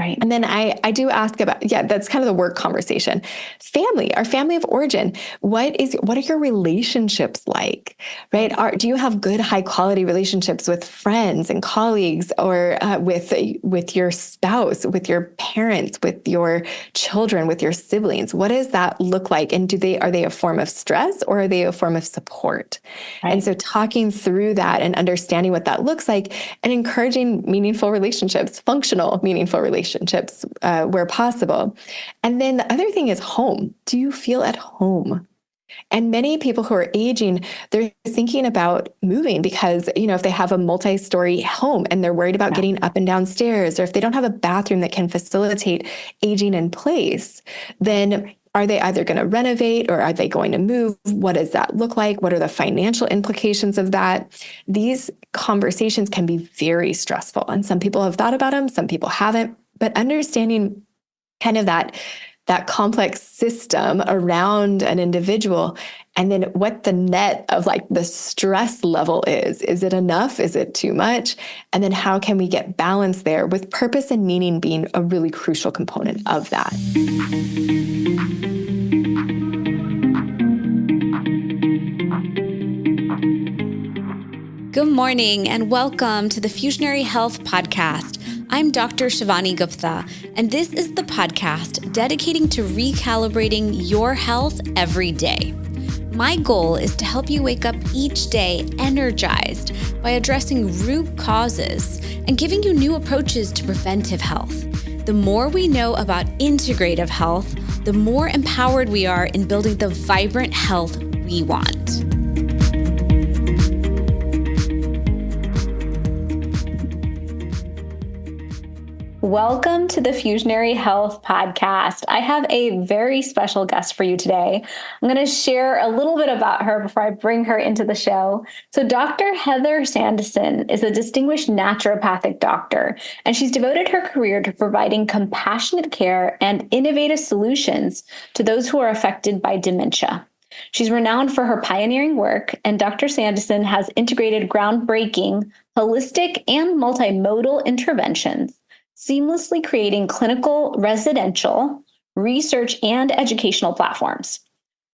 Right. And then I do ask about, that's kind of the work conversation. Family, our family of origin. What are your relationships like, right? Do you have good, high quality relationships with friends and colleagues, or with your spouse, with your parents, with your children, with your siblings? What does that look like? And are they a form of stress, or are they a form of support? Right. And so talking through that and understanding what that looks like, and encouraging meaningful relationships, functional, meaningful relationships where possible. And then the other thing is home. Do you feel at home? And many people who are aging, they're thinking about moving because, if they have a multi-story home and they're worried about getting up and down stairs, or if they don't have a bathroom that can facilitate aging in place, then are they either going to renovate, or are they going to move? What does that look like? What are the financial implications of that? These conversations can be very stressful. And some people have thought about them, some people haven't. But understanding kind of that complex system around an individual, and then what the net of like the stress level is it enough? Is it too much? And then how can we get balance there, with purpose and meaning being a really crucial component of that? Good morning and welcome to the Fusionary Health Podcast. I'm Dr. Shivani Gupta, and this is the podcast dedicating to recalibrating your health every day. My goal is to help you wake up each day energized by addressing root causes and giving you new approaches to preventive health. The more we know about integrative health, the more empowered we are in building the vibrant health we want. Welcome to the Fusionary Health Podcast. I have a very special guest for you today. I'm going to share a little bit about her before I bring her into the show. So Dr. Heather Sandison is a distinguished naturopathic doctor, and she's devoted her career to providing compassionate care and innovative solutions to those who are affected by dementia. She's renowned for her pioneering work, and Dr. Sandison has integrated groundbreaking, holistic, and multimodal interventions, seamlessly creating clinical, residential, research, and educational platforms.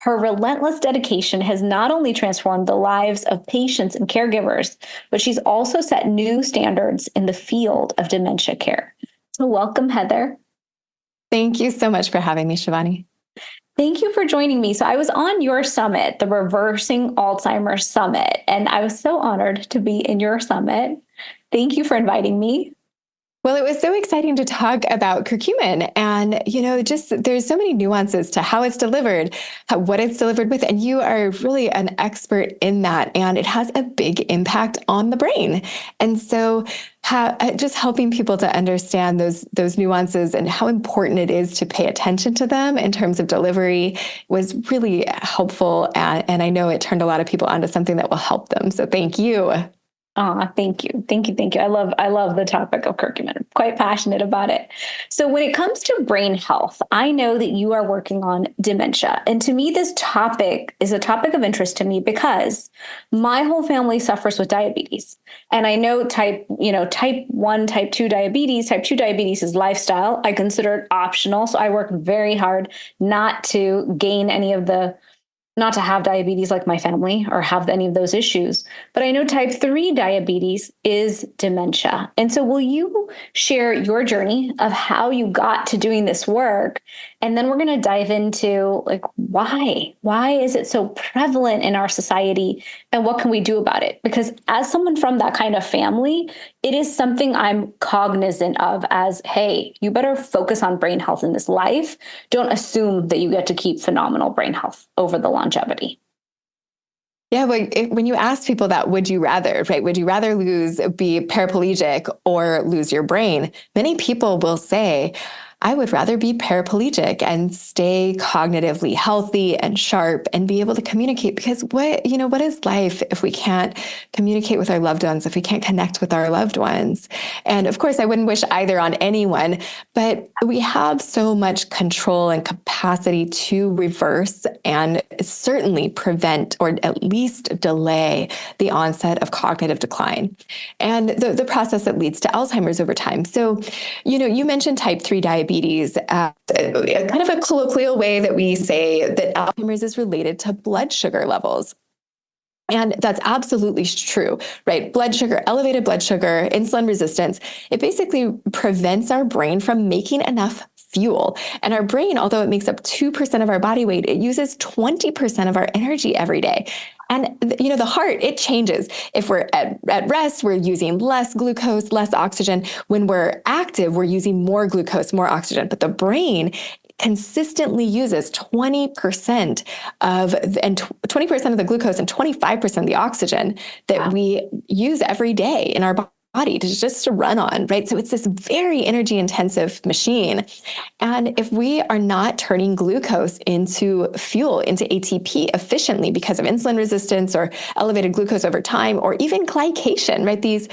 Her relentless dedication has not only transformed the lives of patients and caregivers, but she's also set new standards in the field of dementia care. So welcome, Heather. Thank you so much for having me, Shivani. Thank you for joining me. So I was on your summit, the Reversing Alzheimer Summit, and I was so honored to be in your summit. Thank you for inviting me. Well, it was so exciting to talk about curcumin, and, just there's so many nuances to how it's delivered, what it's delivered with, and you are really an expert in that, and it has a big impact on the brain. And so just helping people to understand those nuances and how important it is to pay attention to them in terms of delivery was really helpful. And I know it turned a lot of people onto something that will help them. So thank you. Thank you. I love the topic of curcumin. I'm quite passionate about it. So when it comes to brain health, I know that you are working on dementia. And to me, this topic is a topic of interest to me because my whole family suffers with diabetes. And I know type 1, type 2 diabetes. Type 2 diabetes is lifestyle. I consider it optional. So I work very hard not to have diabetes like my family or have any of those issues. But I know type 3 diabetes is dementia. And so will you share your journey of how you got to doing this work? And then we're going to dive into why is it so prevalent in our society and what can we do about it? Because as someone from that kind of family, it is something I'm cognizant of as, hey, you better focus on brain health in this life. Don't assume that you get to keep phenomenal brain health over the longevity. Yeah, when you ask people that, would you rather, right? Would you rather be paraplegic or lose your brain? Many people will say, I would rather be paraplegic and stay cognitively healthy and sharp and be able to communicate, because what is life if we can't communicate with our loved ones, if we can't connect with our loved ones? And of course, I wouldn't wish either on anyone, but we have so much control and capacity to reverse and certainly prevent, or at least delay, the onset of cognitive decline and the process that leads to Alzheimer's over time. So, you mentioned type 3 diabetes, kind of a colloquial way that we say that Alzheimer's is related to blood sugar levels. And that's absolutely true, right? Blood sugar, elevated blood sugar, insulin resistance, it basically prevents our brain from making enough fuel. And our brain, although it makes up 2% of our body weight, it uses 20% of our energy every day. And the heart, it changes. If we're at rest, we're using less glucose, less oxygen. When we're active, we're using more glucose, more oxygen. But the brain consistently uses 20% of the glucose and 25% of the oxygen that we use every day in our body to run on, right? So it's this very energy intensive machine. And if we are not turning glucose into fuel, into ATP efficiently because of insulin resistance or elevated glucose over time, or even glycation, right? These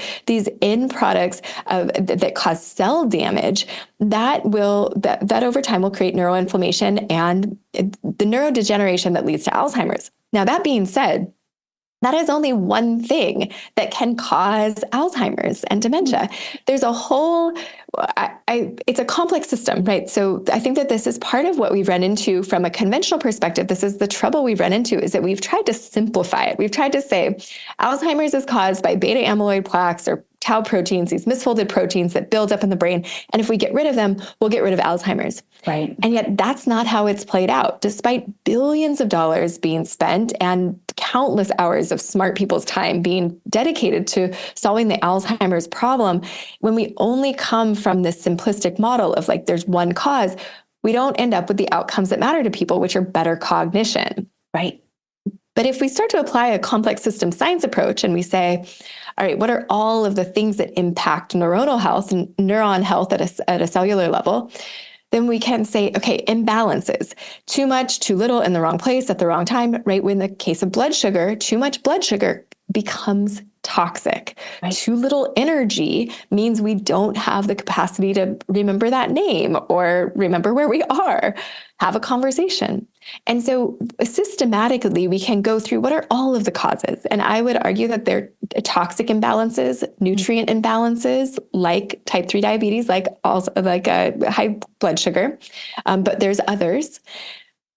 end products that cause cell damage, that over time will create neuroinflammation and the neurodegeneration that leads to Alzheimer's. Now, that being said, that is only one thing that can cause Alzheimer's and dementia. There's a whole, it's a complex system, right? So I think that this is part of what we've run into from a conventional perspective. This is the trouble we've run into, is that we've tried to simplify it. We've tried to say Alzheimer's is caused by beta amyloid plaques or tau proteins, these misfolded proteins that build up in the brain. And if we get rid of them, we'll get rid of Alzheimer's. Right. And yet that's not how it's played out. Despite billions of dollars being spent and countless hours of smart people's time being dedicated to solving the Alzheimer's problem, when we only come from this simplistic model of like, there's one cause, we don't end up with the outcomes that matter to people, which are better cognition. Right. But if we start to apply a complex system science approach and we say, all right, what are all of the things that impact neuronal health and neuron health at a cellular level? Then we can say, okay, imbalances, too much, too little in the wrong place at the wrong time, right? When the case of blood sugar, too much blood sugar becomes toxic. Right. Too little energy means we don't have the capacity to remember that name or remember where we are, have a conversation. And so systematically, we can go through what are all of the causes. And I would argue that they're toxic imbalances, nutrient imbalances, like type 3 diabetes, like high blood sugar. But there's others.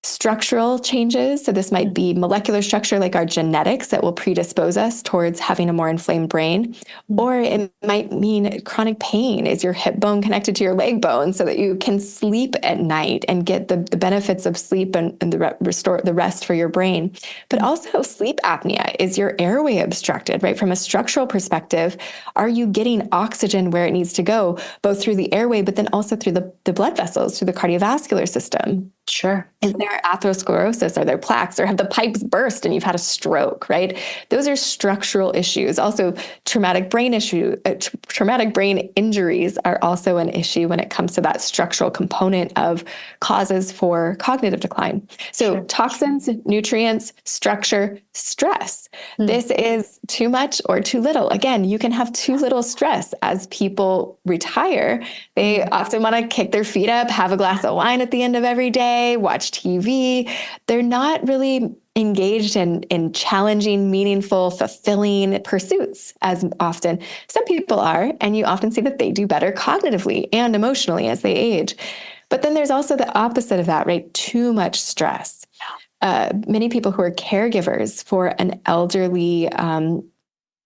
Structural changes. So this might be molecular structure, like our genetics, that will predispose us towards having a more inflamed brain. Or it might mean chronic pain. Is your hip bone connected to your leg bone so that you can sleep at night and get the benefits of sleep and restore the rest for your brain? But also sleep apnea. Is your airway obstructed, right? From a structural perspective, are you getting oxygen where it needs to go, both through the airway, but then also through the blood vessels, through the cardiovascular system? Sure. Is there atherosclerosis? Are there plaques? Or have the pipes burst and you've had a stroke, right? Those are structural issues. Also, traumatic brain injuries are also an issue when it comes to that structural component of causes for cognitive decline. So toxins, nutrients, structure, stress. This is too much or too little. Again, you can have too little stress. As people retire, they often want to kick their feet up, have a glass of wine at the end of every day, watch TV. They're not really engaged in challenging, meaningful, fulfilling pursuits as often. Some people are, and you often see that they do better cognitively and emotionally as they age. But then there's also the opposite of that, right? Too much stress. Many people who are caregivers for an elderly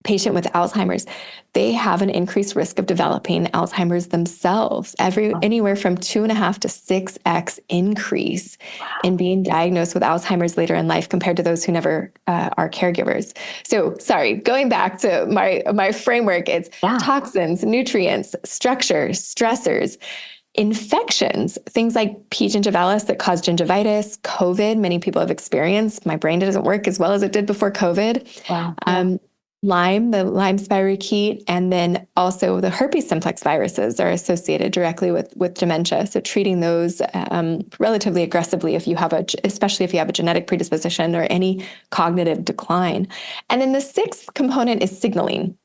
patient with Alzheimer's, they have an increased risk of developing Alzheimer's themselves, anywhere from 2.5 to 6x increase in being diagnosed with Alzheimer's later in life compared to those who never are caregivers. So sorry, going back to my framework, it's toxins, nutrients, structure, stressors, infections, things like P. gingivalis that cause gingivitis, COVID, many people have experienced. My brain doesn't work as well as it did before COVID. Wow. The Lyme spirochete, and then also the herpes simplex viruses are associated directly with dementia. So treating those relatively aggressively especially if you have a genetic predisposition or any cognitive decline. And then the sixth component is signaling.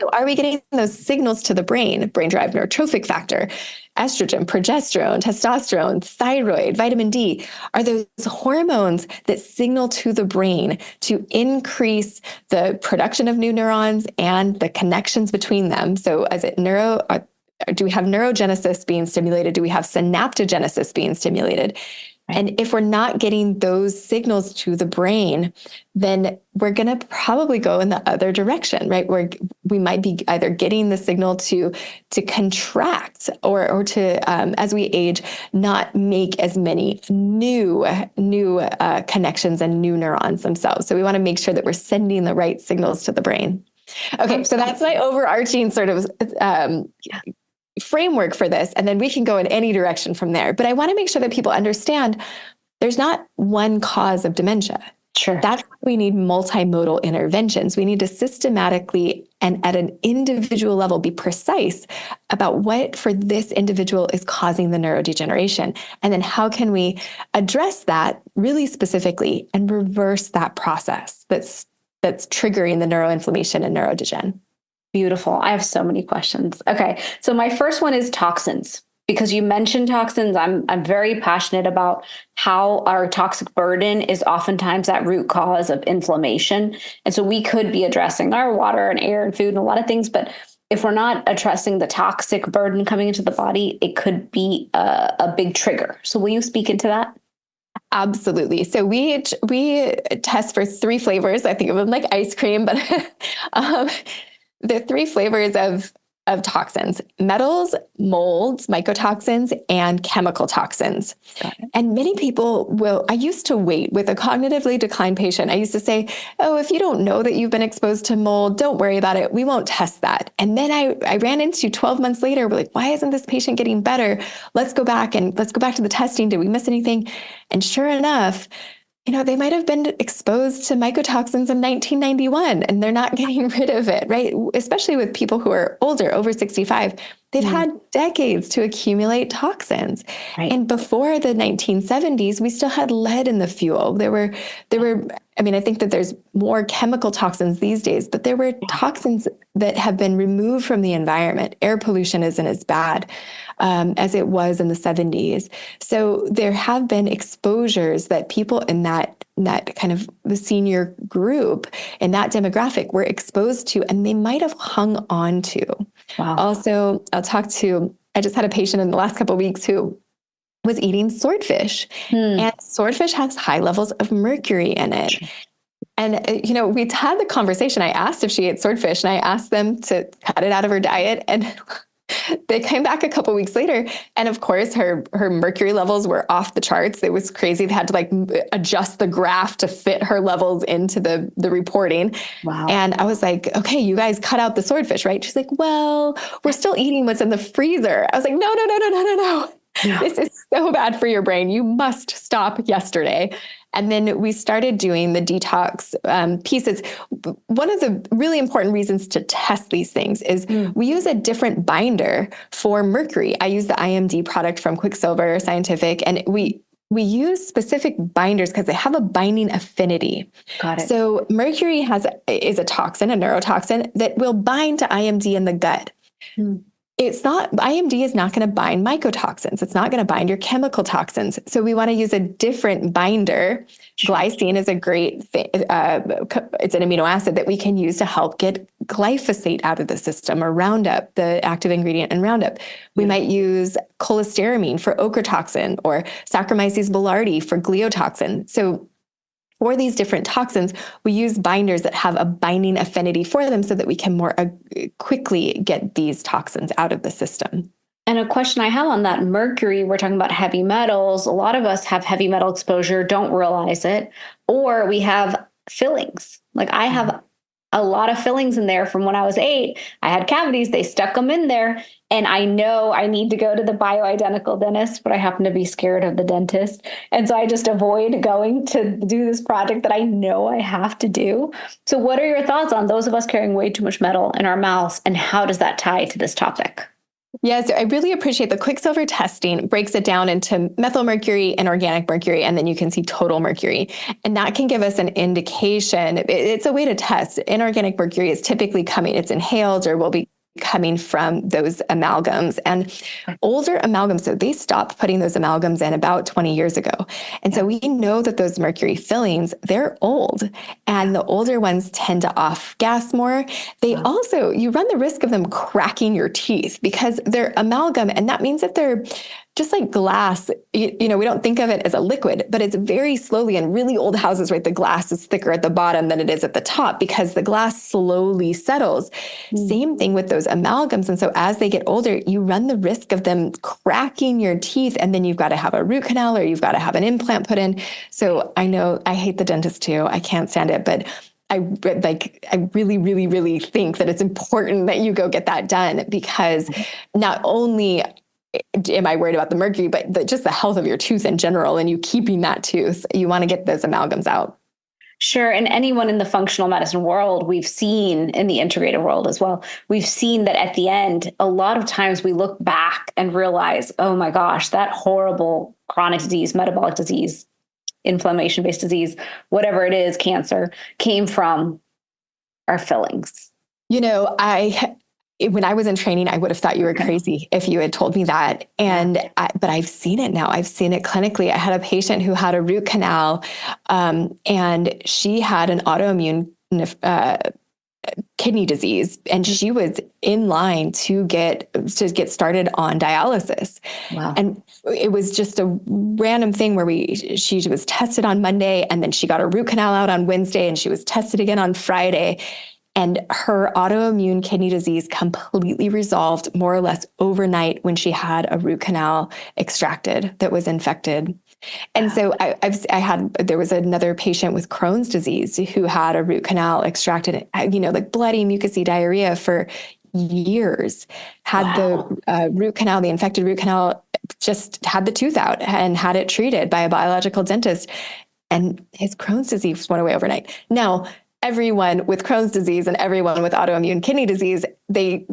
So are we getting those signals to the brain-derived neurotrophic factor, estrogen, progesterone, testosterone, thyroid, vitamin D? Are those hormones that signal to the brain to increase the production of new neurons and the connections between them? So do we have neurogenesis being stimulated? Do we have synaptogenesis being stimulated? Right. And if we're not getting those signals to the brain, then we're going to probably go in the other direction, right? Where we might be either getting the signal to contract or to, as we age, not make as many new connections and new neurons themselves. So we want to make sure that we're sending the right signals to the brain. Okay, so that's my overarching sort of framework for this, and then we can go in any direction from there. But I want to make sure that people understand there's not one cause of dementia. Sure. That's why we need multimodal interventions. We need to systematically and at an individual level be precise about what for this individual is causing the neurodegeneration. And then how can we address that really specifically and reverse that process that's triggering the neuroinflammation and neurodegen. Beautiful. I have so many questions. Okay. So my first one is toxins. Because you mentioned toxins, I'm very passionate about how our toxic burden is oftentimes that root cause of inflammation. And so we could be addressing our water and air and food and a lot of things, but if we're not addressing the toxic burden coming into the body, it could be a big trigger. So will you speak into that? Absolutely. So we test for 3 flavors. I think of them like ice cream, but the 3 flavors of toxins: metals, molds, mycotoxins, and chemical toxins. And many people I used to wait with a cognitively declined patient. I used to say, oh, if you don't know that you've been exposed to mold, don't worry about it. We won't test that. And then I ran into 12 months later, we're like, why isn't this patient getting better? Let's go back to the testing. Did we miss anything? And sure enough, they might have been exposed to mycotoxins in 1991 and they're not getting rid of it, right? Especially with people who are older, over 65, they've had decades to accumulate toxins. Right. And before the 1970s, we still had lead in the fuel. There were, I think that there's more chemical toxins these days, but there were toxins that have been removed from the environment. Air pollution isn't as bad as it was in the 70s. So there have been exposures that people in that kind of the senior group in that demographic were exposed to, and they might have hung on to. Wow. Also, I just had a patient in the last couple of weeks who was eating swordfish, and swordfish has high levels of mercury in it. And, we had the conversation. I asked if she ate swordfish, and I asked them to cut it out of her diet, and they came back a couple of weeks later, and of course her mercury levels were off the charts. It was crazy. They had to adjust the graph to fit her levels into the reporting. Wow. And I was like, okay, you guys cut out the swordfish, right? She's like, well, we're still eating what's in the freezer. I was like, no. Yeah. This is so bad for your brain. You must stop yesterday. And then we started doing the detox pieces. One of the really important reasons to test these things is we use a different binder for mercury. I use the IMD product from Quicksilver Scientific, and we use specific binders because they have a binding affinity. Got it. So mercury is a toxin, a neurotoxin that will bind to IMD in the gut. IMD is not going to bind mycotoxins. It's not going to bind your chemical toxins. So we want to use a different binder. Glycine is a great thing. It's an amino acid that we can use to help get glyphosate out of the system, or Roundup, the active ingredient in Roundup. We might use cholestyramine for ochratoxin, or Saccharomyces boulardii for gliotoxin. So for these different toxins, we use binders that have a binding affinity for them so that we can more quickly get these toxins out of the system. And a question I have on that mercury, we're talking about heavy metals. A lot of us have heavy metal exposure, don't realize it, or we have fillings. Like I have a lot of fillings in there from when I was 8. I had cavities, they stuck them in there. And I know I need to go to the bioidentical dentist, but I happen to be scared of the dentist. And so I just avoid going to do this project that I know I have to do. So what are your thoughts on those of us carrying way too much metal in our mouths, and how does that tie to this topic? Yes, I really appreciate the quicksilver testing breaks it down into methyl mercury and organic mercury, and then you can see total mercury. And that can give us an indication. It's a way to test. Inorganic mercury is typically it's inhaled or will be coming from those amalgams. And older amalgams, so they stopped putting those amalgams in about 20 years ago. And so we know that those mercury fillings, they're old, and the older ones tend to off gas more. They also, you run the risk of them cracking your teeth because they're amalgam, and that means that they're just like glass. We don't think of it as a liquid, but it's very slowly, in really old houses, right? The glass is thicker at the bottom than it is at the top because the glass slowly settles. Same thing with those amalgams. And so as they get older, you run the risk of them cracking your teeth, and then you've got to have a root canal or you've got to have an implant put in. So I know I hate the dentist too. I can't stand it, but I really, really, really think that it's important that you go get that done, because not only am I worried about the mercury, but just the health of your tooth in general, and you keeping that tooth, you want to get those amalgams out. Sure. And anyone in the functional medicine world, we've seen, in the integrated world as well, we've seen that at the end, a lot of times we look back and realize, oh my gosh, that horrible chronic disease, metabolic disease, inflammation-based disease, whatever it is, cancer, came from our fillings. When I was in training, I would have thought you were crazy if you had told me that. But I've seen it now. I've seen it clinically. I had a patient who had a root canal, and she had an autoimmune kidney disease, and she was in line to get started on dialysis. Wow. And it was just a random thing where she was tested on Monday, and then she got a root canal out on Wednesday, and she was tested again on Friday. And her autoimmune kidney disease completely resolved more or less overnight when she had a root canal extracted that was infected. And so there was another patient with Crohn's disease who had a root canal extracted, like bloody mucousy diarrhea for years, had the root canal, the infected root canal, just had the tooth out and had it treated by a biological dentist. And his Crohn's disease went away overnight. Now, everyone with Crohn's disease and everyone with autoimmune kidney disease, they're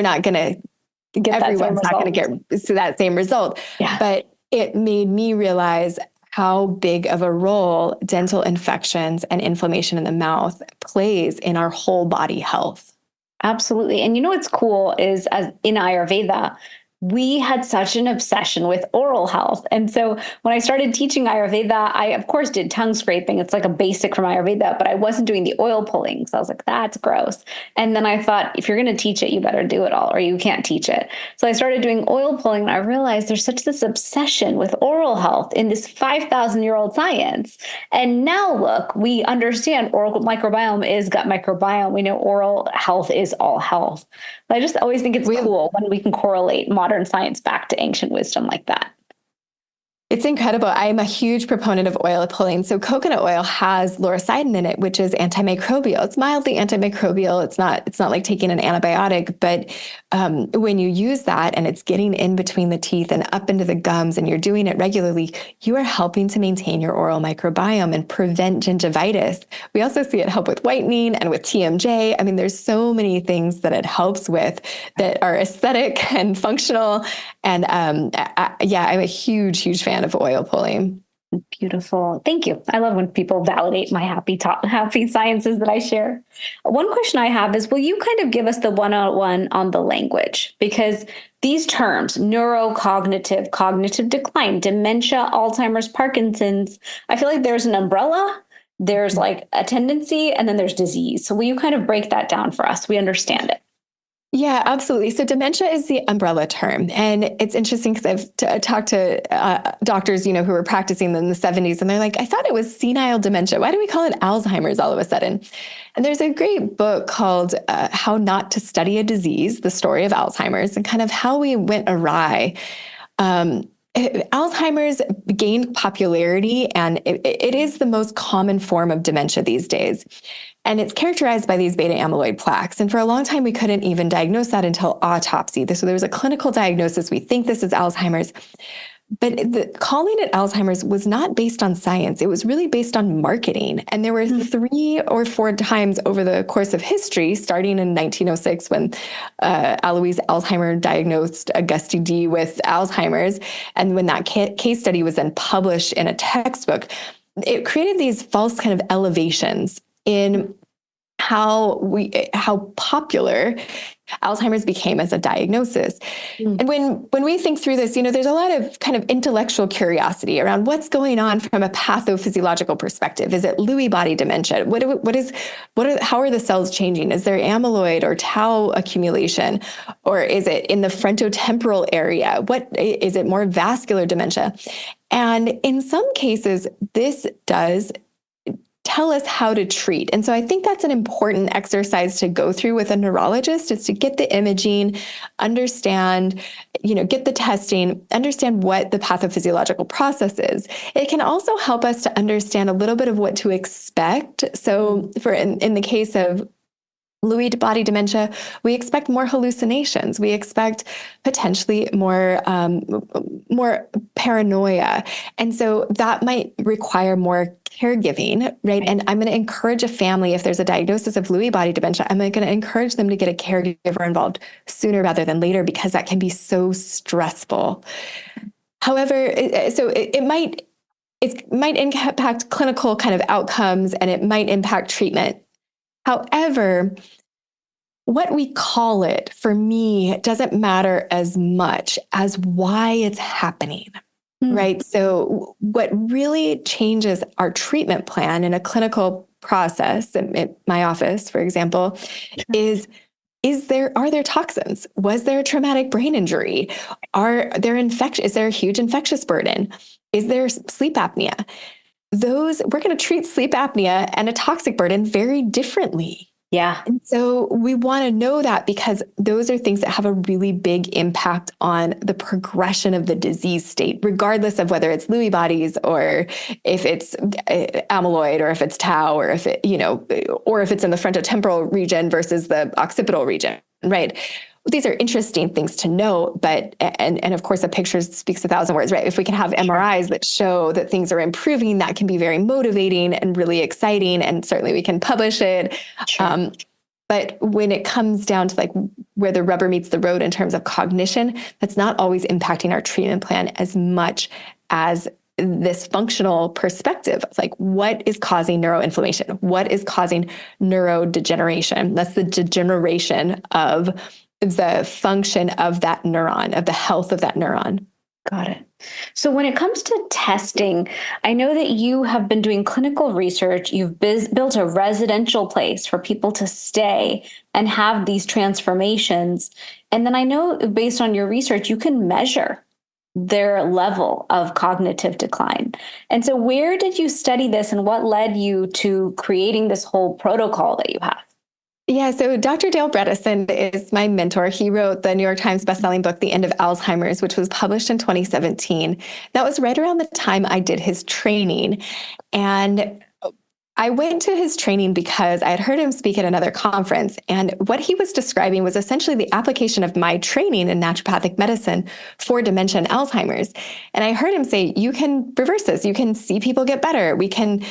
not going to get everyone's not going to get to that same result. Yeah. But it made me realize how big of a role dental infections and inflammation in the mouth plays in our whole body health. Absolutely. And what's cool is, as in Ayurveda, we had such an obsession with oral health. And so when I started teaching Ayurveda, I, of course, did tongue scraping. It's like a basic from Ayurveda, but I wasn't doing the oil pulling. So I was like, that's gross. And then I thought, if you're going to teach it, you better do it all, or you can't teach it. So I started doing oil pulling, and I realized there's such this obsession with oral health in this 5,000-year-old science. And now look, we understand oral microbiome is gut microbiome. We know oral health is all health. But I just always think it's cool when we can correlate modern science back to ancient wisdom like that. It's incredible. I'm a huge proponent of oil pulling. So coconut oil has lauricidin in it, which is antimicrobial. It's mildly antimicrobial. It's not like taking an antibiotic, but when you use that and it's getting in between the teeth and up into the gums, and you're doing it regularly, you are helping to maintain your oral microbiome and prevent gingivitis. We also see it help with whitening and with TMJ. I mean, there's so many things that it helps with that are aesthetic and functional. And I'm a huge, huge fan of oil pulling. Beautiful. Thank you. I love when people validate my happy sciences that I share. One question I have is, will you kind of give us the 101 on the language? Because these terms, neurocognitive, cognitive decline, dementia, Alzheimer's, Parkinson's, I feel like there's an umbrella, there's like a tendency, and then there's disease. So will you kind of break that down for us so we understand it? Yeah, absolutely. So dementia is the umbrella term. And it's interesting because I've talked to doctors, who were practicing in the 70s, and they're like, I thought it was senile dementia. Why do we call it Alzheimer's all of a sudden? And there's a great book called How Not to Study a Disease, The Story of Alzheimer's, and kind of how we went awry. Alzheimer's gained popularity, and it is the most common form of dementia these days. And it's characterized by these beta amyloid plaques. And for a long time, we couldn't even diagnose that until autopsy. So there was a clinical diagnosis. We think this is Alzheimer's. But calling it Alzheimer's was not based on science. It was really based on marketing. And there were 3 or 4 times over the course of history, starting in 1906 when Alois Alzheimer diagnosed Auguste D with Alzheimer's. And when that case study was then published in a textbook, it created these false kind of elevations in how popular Alzheimer's became as a diagnosis. And when we think through this, there's a lot of kind of intellectual curiosity around what's going on from a pathophysiological perspective. Is it Lewy body dementia? How are the cells changing? Is there amyloid or tau accumulation? Or is it in the frontotemporal area? Is it more vascular dementia? And in some cases, this does tell us how to treat. And so I think that's an important exercise to go through with a neurologist, is to get the imaging, understand, get the testing, understand what the pathophysiological process is. It can also help us to understand a little bit of what to expect. So in the case of Lewy body dementia, we expect more hallucinations. We expect potentially more paranoia. And so that might require more caregiving, right? And I'm going to encourage a family, if there's a diagnosis of Lewy body dementia, I'm going to encourage them to get a caregiver involved sooner rather than later, because that can be so stressful. However, it might impact clinical kind of outcomes, and it might impact treatment. However, what we call it, for me, doesn't matter as much as why it's happening, right? So what really changes our treatment plan in a clinical process, in my office, for example, are there toxins? Was there a traumatic brain injury? Is there a huge infectious burden? Is there sleep apnea? We're going to treat sleep apnea and a toxic burden very differently. Yeah. And so we want to know that, because those are things that have a really big impact on the progression of the disease state, regardless of whether it's Lewy bodies or if it's amyloid or if it's tau or if it's in the frontotemporal region versus the occipital region, right? These are interesting things to know, but, and of course, a picture speaks 1,000 words, right? If we can have MRIs that show that things are improving, that can be very motivating and really exciting. And certainly we can publish it. Sure. But when it comes down to like where the rubber meets the road in terms of cognition, that's not always impacting our treatment plan as much as this functional perspective. It's like, what is causing neuroinflammation? What is causing neurodegeneration? That's the degeneration of the function of that neuron, of the health of that neuron. Got it. So when it comes to testing, I know that you have been doing clinical research. You've built a residential place for people to stay and have these transformations. And then I know, based on your research, you can measure their level of cognitive decline. And so where did you study this, and what led you to creating this whole protocol that you have? Yeah, so Dr. Dale Bredesen is my mentor. He wrote the New York Times bestselling book, The End of Alzheimer's, which was published in 2017. That was right around the time I did his training. And I went to his training because I had heard him speak at another conference. And what he was describing was essentially the application of my training in naturopathic medicine for dementia and Alzheimer's. And I heard him say, you can reverse this. You can see people get better. We can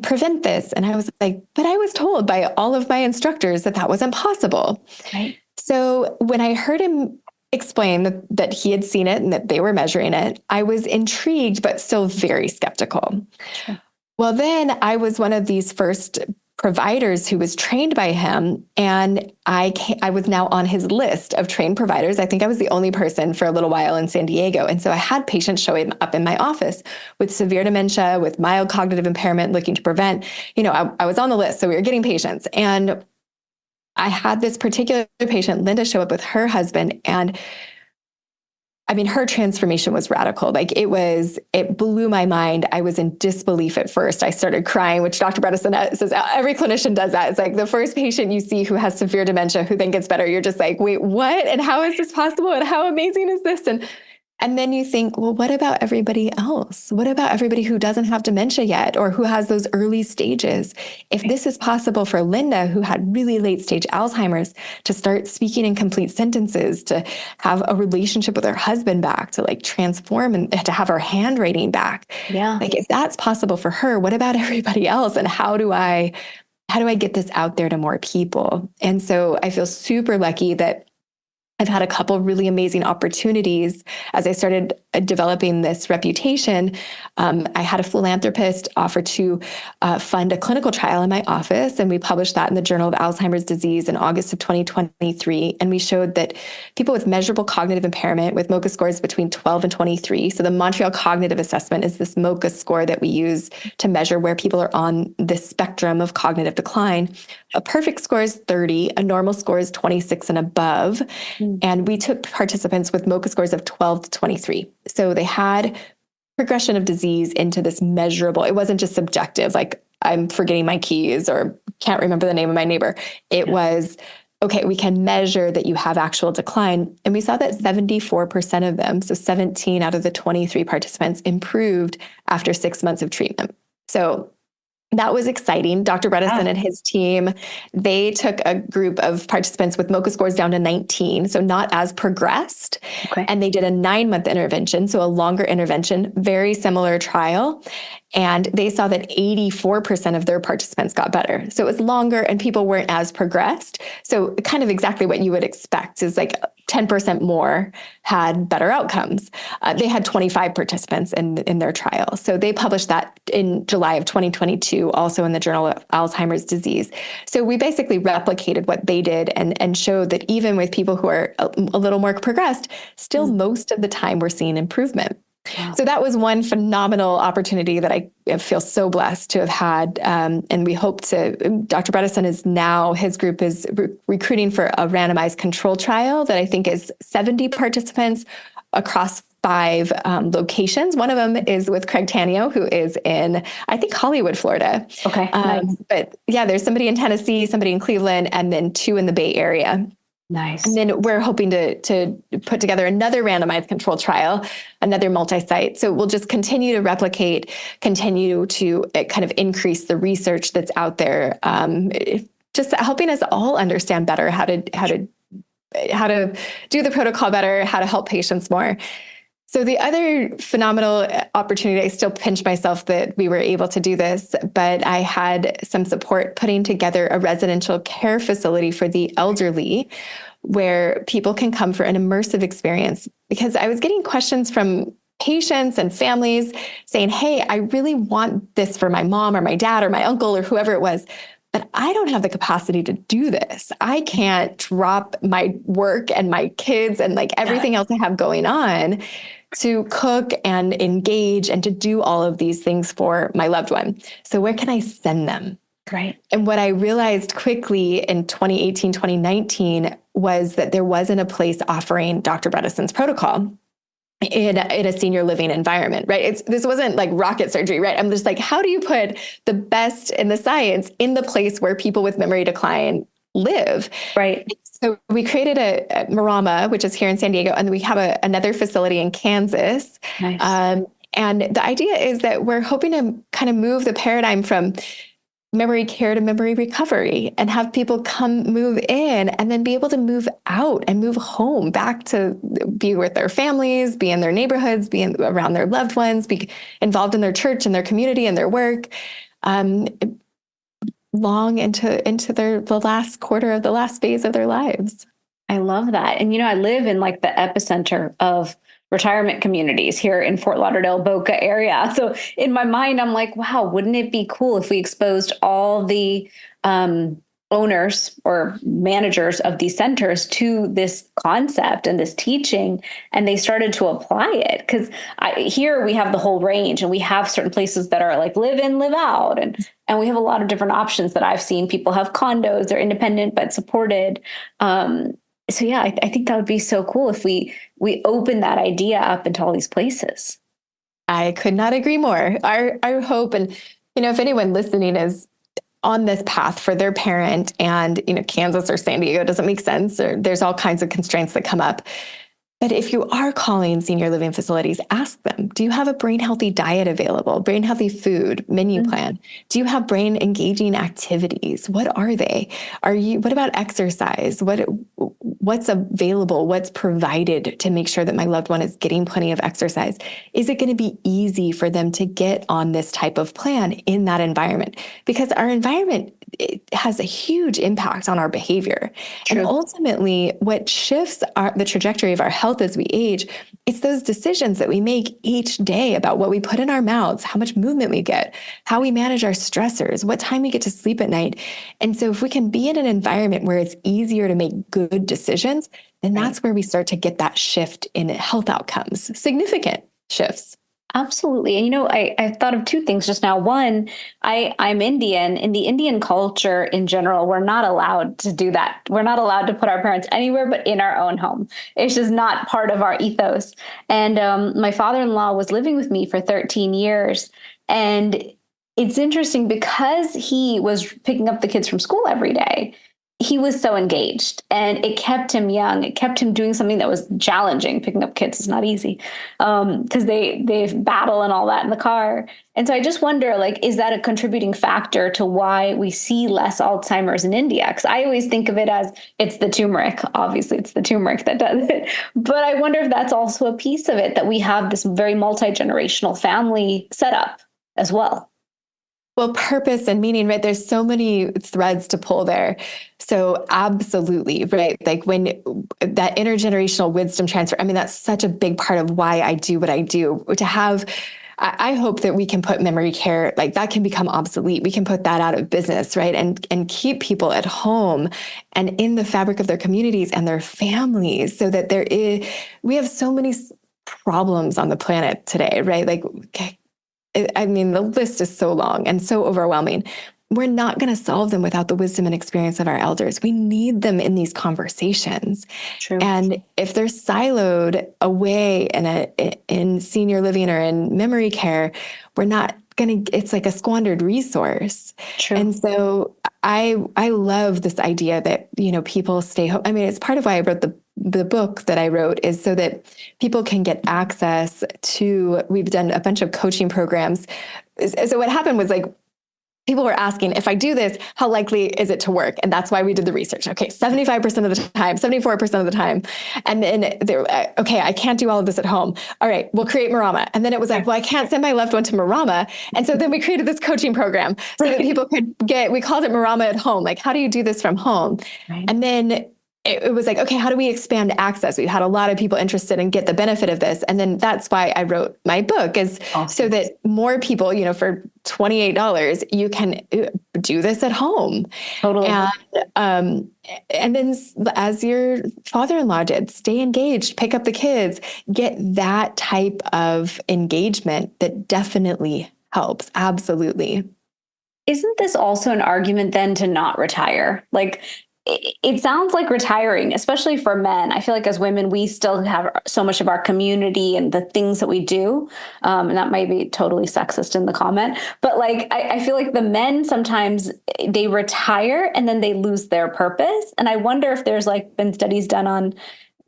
prevent this. And I was like, but I was told by all of my instructors that wasn't possible. Right. So when I heard him explain that he had seen it and that they were measuring it, I was intrigued, but still very skeptical. Sure. Well, then I was one of these first providers who was trained by him, and I was now on his list of trained providers. I think I was the only person for a little while in San Diego. And so I had patients showing up in my office with severe dementia, with mild cognitive impairment, looking to prevent. I was on the list, so we were getting patients. And I had this particular patient, Linda, show up with her husband, and her transformation was radical. It blew my mind. I was in disbelief at first. I started crying, which Dr. Bredesen says every clinician does that. It's like the first patient you see who has severe dementia, who then gets better, you're just like, wait, what? And how is this possible? And how amazing is this? And And then you think, well, what about everybody else? What about everybody who doesn't have dementia yet or who has those early stages? If this is possible for Linda, who had really late stage Alzheimer's, to start speaking in complete sentences, to have a relationship with her husband back, to like transform and to have her handwriting back. Yeah. Like if that's possible for her, what about everybody else? And how do I get this out there to more people? And so I feel super lucky that I've had a couple really amazing opportunities as I started developing this reputation. I had a philanthropist offer to fund a clinical trial in my office, and we published that in the Journal of Alzheimer's Disease in August of 2023. And we showed that people with measurable cognitive impairment with MoCA scores between 12 and 23, so the Montreal Cognitive Assessment is this MoCA score that we use to measure where people are on this spectrum of cognitive decline. A perfect score is 30, a normal score is 26 and above. And we took participants with MoCA scores of 12 to 23. So they had progression of disease into this measurable. It wasn't just subjective, like I'm forgetting my keys or can't remember the name of my neighbor. It was, okay, we can measure that you have actual decline. And we saw that 74% of them, so 17 out of the 23 participants, improved after 6 months of treatment. So that was exciting. Dr. Bredesen and his team, they took a group of participants with MoCA scores down to 19, so not as progressed. Okay. And they did a 9-month intervention, so a longer intervention, very similar trial. And they saw that 84% of their participants got better. So it was longer and people weren't as progressed. So kind of exactly what you would expect is like 10% more had better outcomes. They had 25 participants in their trial. So they published that in July of 2022, also in the Journal of Alzheimer's Disease. So we basically replicated what they did and showed that even with people who are a little more progressed, still most of the time we're seeing improvement. Wow. So that was one phenomenal opportunity that I feel so blessed to have had. And we hope to, Dr. Bredesen is now, his group is recruiting for a randomized control trial that I think is 70 participants across 5 locations. One of them is with Craig Tanio, who is in, I think, Hollywood, Florida. Okay. Nice. But yeah, there's somebody in Tennessee, somebody in Cleveland, and then 2 in the Bay Area. Nice. And then we're hoping to put together another randomized control trial, another multi-site. So we'll just continue to replicate, continue to kind of increase the research that's out there, just helping us all understand better how to do the protocol better, how to help patients more. So the other phenomenal opportunity, I still pinch myself that we were able to do this, but I had some support putting together a residential care facility for the elderly where people can come for an immersive experience. Because I was getting questions from patients and families saying, hey, I really want this for my mom or my dad or my uncle or whoever it was, but I don't have the capacity to do this. I can't drop my work and my kids and like everything else I have going on to cook and engage and to do all of these things for my loved one. So where can I send them? Right. And what I realized quickly in 2018, 2019 was that there wasn't a place offering Dr. Bredesen's protocol in a senior living environment, right? This wasn't like rocket surgery, right? I'm just like, how do you put the best in the science in the place where people with memory decline live? Right. So we created a Marama, which is here in San Diego, and we have another facility in Kansas. Nice. And the idea is that we're hoping to kind of move the paradigm from memory care to memory recovery and have people move in and then be able to move out and move home back to be with their families, be in their neighborhoods, be around their loved ones, be involved in their church and their community and their work. Long into the last quarter of the last phase of their lives. I love that. And, I live in like the epicenter of retirement communities here in Fort Lauderdale, Boca area. So in my mind, I'm like, wow, wouldn't it be cool if we exposed all the owners or managers of these centers to this concept and this teaching, and they started to apply it? Because here we have the whole range, and we have certain places that are like live in, live out, and we have a lot of different options that I've seen. People have condos, they're independent but supported. So yeah, I think that would be so cool if we open that idea up into all these places. I could not agree more. Our hope, and if anyone listening is on this path for their parent, and Kansas or San Diego doesn't make sense, or there's all kinds of constraints that come up. But if you are calling senior living facilities, ask them, do you have a brain healthy diet available, brain healthy food menu plan? Do you have brain engaging activities? What are they? What about exercise? What's available? What's provided to make sure that my loved one is getting plenty of exercise? Is it going to be easy for them to get on this type of plan in that environment? Because our environment, it has a huge impact on our behavior. True. And ultimately, what shifts the trajectory of our health as we age, it's those decisions that we make each day about what we put in our mouths, how much movement we get, how we manage our stressors, what time we get to sleep at night. And so if we can be in an environment where it's easier to make good decisions, then that's where we start to get that shift in health outcomes, significant shifts. Absolutely. And, I thought of two things just now. One, I'm Indian. In the Indian culture in general, we're not allowed to do that. We're not allowed to put our parents anywhere but in our own home. It's just not part of our ethos. And my father-in-law was living with me for 13 years. And it's interesting because he was picking up the kids from school every day. He was so engaged and it kept him young. It kept him doing something that was challenging. Picking up kids is not easy because they battle and all that in the car. And so I just wonder, is that a contributing factor to why we see less Alzheimer's in India? Because I always think of it as it's the turmeric. Obviously, it's the turmeric that does it. But I wonder if that's also a piece of it, that we have this very multi-generational family setup as well. Well, purpose and meaning, right? There's so many threads to pull there. So absolutely, right? When that intergenerational wisdom transfer, that's such a big part of why I do what I do. I hope that we can put memory care, that can become obsolete. We can put that out of business, right? And keep people at home and in the fabric of their communities and their families, so that we have so many problems on the planet today, right? The list is so long and so overwhelming. We're not going to solve them without the wisdom and experience of our elders. We need them in these conversations. True. And if they're siloed away in senior living or in memory care, we're not going to, it's like a squandered resource. True. And so I love this idea that, people stay home. It's part of why I wrote the book that I wrote, is so that people can get access to, we've done a bunch of coaching programs. So what happened was people were asking, if I do this, how likely is it to work? And that's why we did the research. Okay, 75% of the time, 74% of the time. And then they're okay, I can't do all of this at home. All right, we'll create Marama. And then it was well, I can't send my loved one to Marama. And so then we created this coaching program so that people could we called it Marama at home. How do you do this from home? Right. And then it was okay, how do we expand access? We've had a lot of people interested and get the benefit of this. And then that's why I wrote my book, is so that more people, for $28, you can do this at home. Totally. And then, as your father-in-law did, stay engaged, pick up the kids, get that type of engagement that definitely helps. Absolutely. Isn't this also an argument then to not retire? It sounds like retiring, especially for men. I feel like as women, we still have so much of our community and the things that we do. And that might be totally sexist in the comment, but I feel like the men, sometimes they retire and then they lose their purpose. And I wonder if there's been studies done on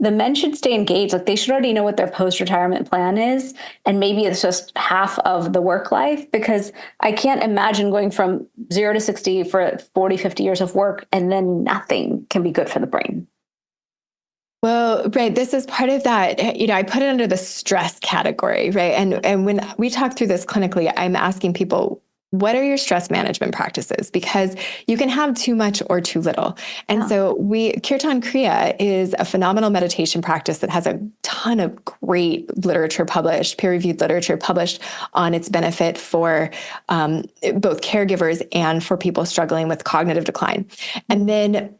the men should stay engaged. They should already know what their post-retirement plan is. And maybe it's just half of the work life, because I can't imagine going from 0 to 60 for 40, 50 years of work and then nothing can be good for the brain. Well, right. This is part of that. I put it under the stress category, right? And when we talk through this clinically, I'm asking people, what are your stress management practices? Because you can have too much or too little. And so Kirtan Kriya is a phenomenal meditation practice that has a ton of great literature published, peer-reviewed literature published on its benefit for both caregivers and for people struggling with cognitive decline. And then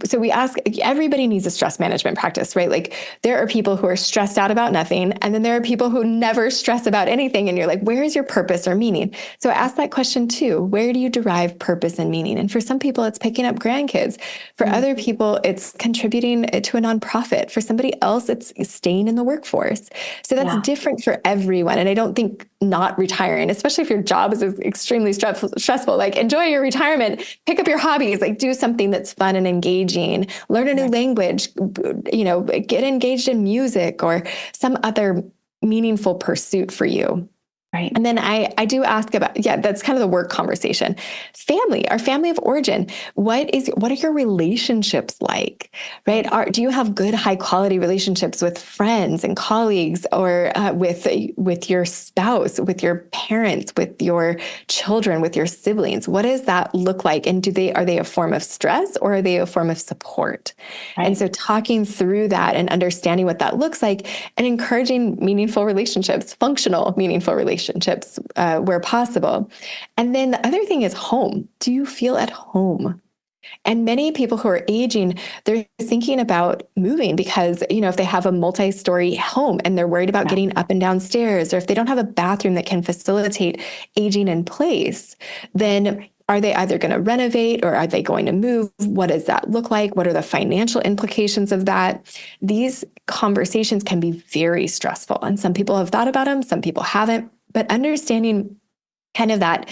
so we ask, everybody needs a stress management practice, right? There are people who are stressed out about nothing. And then there are people who never stress about anything. And you're where is your purpose or meaning? So ask that question too. Where do you derive purpose and meaning? And for some people, it's picking up grandkids. For other people, it's contributing to a nonprofit. For somebody else, it's staying in the workforce. So that's different for everyone. And I don't think not retiring, especially if your job is extremely stressful. Like, enjoy your retirement, pick up your hobbies, like do something that's fun and engaging, learn a new language, get engaged in music or some other meaningful pursuit for you. Right. And then I do ask about, that's kind of the work conversation. Family, our family of origin. What are your relationships like, right? Do you have good, high quality relationships with friends and colleagues, or with your spouse, with your parents, with your children, with your siblings? What does that look like? And are they a form of stress, or are they a form of support? Right. And so talking through that and understanding what that looks like, and encouraging meaningful relationships, functional, meaningful relationships, where possible. And then the other thing is home. Do you feel at home? And many people who are aging, they're thinking about moving because, if they have a multi-story home and they're worried about getting up and down stairs, or if they don't have a bathroom that can facilitate aging in place, then are they either going to renovate, or are they going to move? What does that look like? What are the financial implications of that? These conversations can be very stressful. And some people have thought about them, some people haven't. But understanding kind of that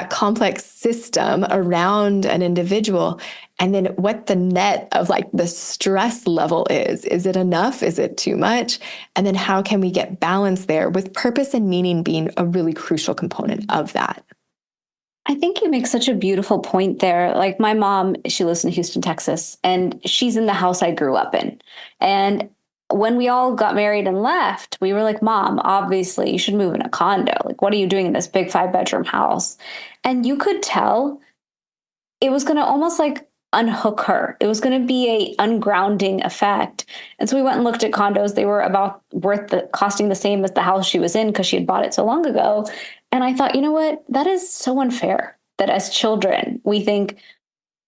complex system around an individual, and then what the net of like the stress level is. Is it enough? Is it too much? And then how can we get balance there, with purpose and meaning being a really crucial component of that? I think you make such a beautiful point there. Like, my mom, she lives in Houston, Texas, and she's in the house I grew up in. And when we all got married and left, we were like, Mom, obviously you should move in a condo. Like, what are you doing in this big 5-bedroom house? And you could tell it was going to almost like unhook her. It was going to be a ungrounding effect. And so we went and looked at condos. They were about costing the same as the house she was in, because she had bought it so long ago. And I thought, you know what? That is so unfair that as children, we think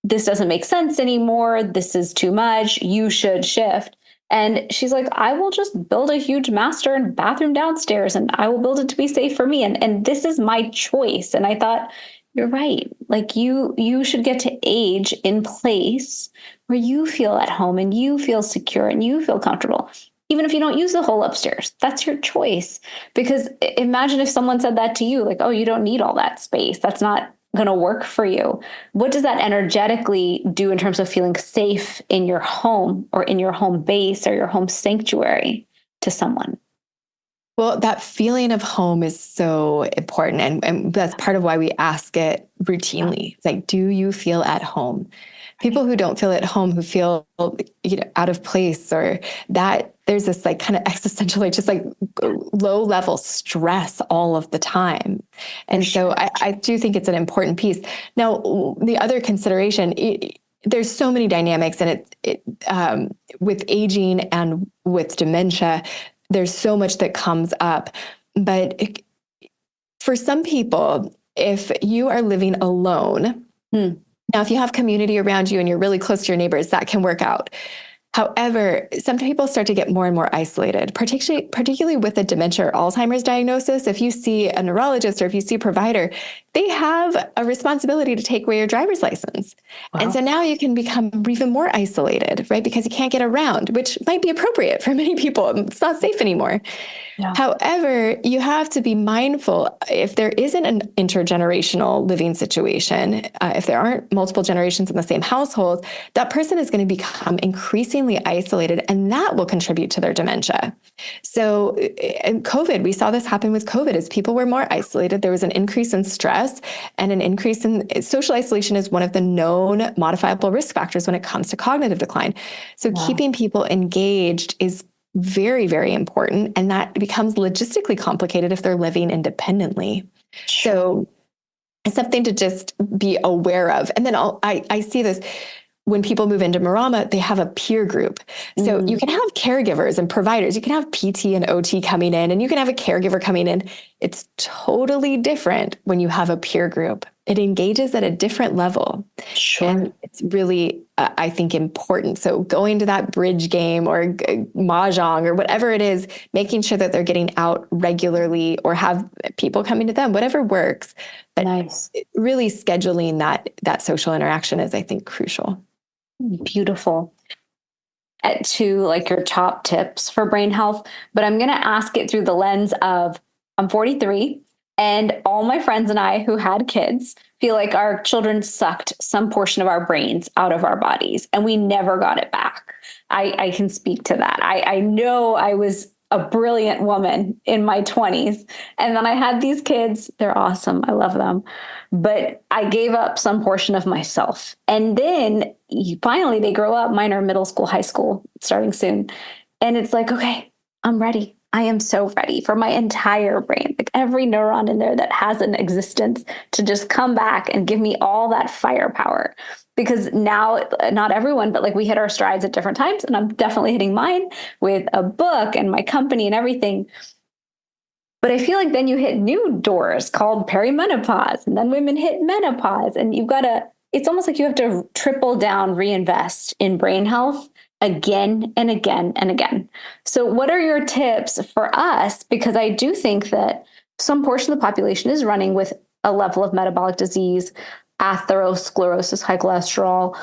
this doesn't make sense anymore. This is too much. You should shift. And she's like, I will just build a huge master and bathroom downstairs, and I will build it to be safe for me. And this is my choice. And I thought, you're right. Like, you should get to age in place where you feel at home and you feel secure and you feel comfortable. Even if you don't use the whole upstairs, that's your choice. Because imagine if someone said that to you, like, oh, you don't need all that space. That's not going to work for you. What does that energetically do in terms of feeling safe in your home, or in your home base, or your home sanctuary to someone? Well, that feeling of home is so important. And that's part of why we ask it routinely. It's like, do you feel at home? People who don't feel at home, who feel, out of place, or that there's this like kind of existential, like just like low level stress all of the time. And so I do think it's an important piece. Now, the other consideration, there's so many dynamics, and with aging and with dementia, there's so much that comes up. But for some people, if you are living alone, now, if you have community around you and you're really close to your neighbors, that can work out. However, some people start to get more and more isolated, particularly with a dementia or Alzheimer's diagnosis. If you see a neurologist or if you see a provider, they have a responsibility to take away your driver's license. Wow. And so now you can become even more isolated, right? Because you can't get around, which might be appropriate for many people. It's not safe anymore. Yeah. However, you have to be mindful, if there isn't an intergenerational living situation, if there aren't multiple generations in the same household, that person is going to become increasingly isolated, and that will contribute to their dementia. So in COVID, we saw this happen with COVID. As people were more isolated, there was an increase in stress and an increase in social isolation is one of the known modifiable risk factors when it comes to cognitive decline. So keeping people engaged is very, very important. And that becomes logistically complicated if they're living independently. So it's something to just be aware of. And then I see this when people move into Marama, they have a peer group. So you can have caregivers and providers. You can have PT and OT coming in, and you can have a caregiver coming in. It's totally different when you have a peer group. It engages at a different level. Sure. And it's really, I think, important. So going to that bridge game or mahjong or whatever it is, making sure that they're getting out regularly or have people coming to them, whatever works. But really scheduling that social interaction is, I think, crucial. Beautiful. To like your top tips for brain health, but I'm going to ask it through the lens of I'm 43, and all my friends and I who had kids feel like our children sucked some portion of our brains out of our bodies, and we never got it back. I can speak to that. I know I was a brilliant woman in my 20s, and then I had these kids. They're awesome. I love them. But I gave up some portion of myself. And then finally they grow up. Mine are middle school, high school, starting soon. And it's like, okay, I'm ready. I am so ready for my entire brain, like every neuron in there that has an existence, to just come back and give me all that firepower. Because now, not everyone, but like we hit our strides at different times. And I'm definitely hitting mine with a book and my company and everything. But I feel like then you hit new doors called perimenopause, and then women hit menopause, and it's almost like you have to triple down, reinvest in brain health again and again and again. So what are your tips for us? Because I do think that some portion of the population is running with a level of metabolic disease, atherosclerosis, high cholesterol,